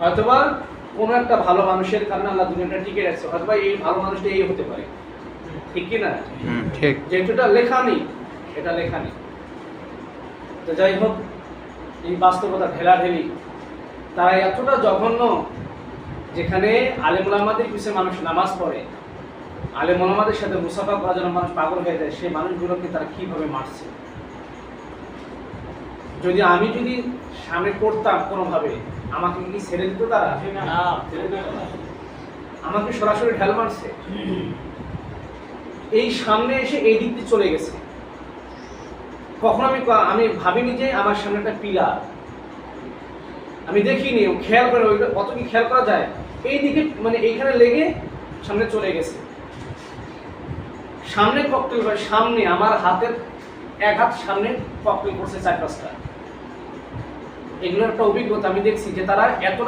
হয়তোবা কোনো একটা ভালো মানুষের কারণে আল্লাহ দুনিয়াটা টিকে রাখছে, হয়তোবা এই ভালো মানুষটা এই হতে পারে, ঠিক কি না? ঠিক। যেহেতু এটা লেখা নেই, এটা লেখা নেই। তো যাই হোক, এই বাস্তবতা ঢেলাঢেলি, তারা এতটা জঘন্য, যেখানে আলেম ওলামাদের পিছনে মানুষ নামাজ পড়ে, আলেম ওলামাদের সাথে মুসাফা করার জন্য মানুষ পাগল হয়ে যায়, সেই মানুষগুলোকে তারা কিভাবে মারছে। যদি আমি সামনে করতাম কোনোভাবে, আমাকে কি ছেড়ে দিত তারা? আমাকে সরাসরি ঢাল মারছে, এই সামনে এসে এই দিক দিয়ে চলে গেছে। কখন আমি ভাবিনি যে আমার সামনে একটা পিলার, আমি দেখিনি, খেয়াল করে ওইটা কত কি খেয়াল করা যায়, এই দিকে মানে এইখানে লেগে সামনে চলে গেছে। সামনে ককটেল, সামনে আমার হাতের এক হাত সামনে ককটেল করছে 4-5টা। এগুলোর একটা অভিজ্ঞতা আমি দেখছি যে তারা এতটা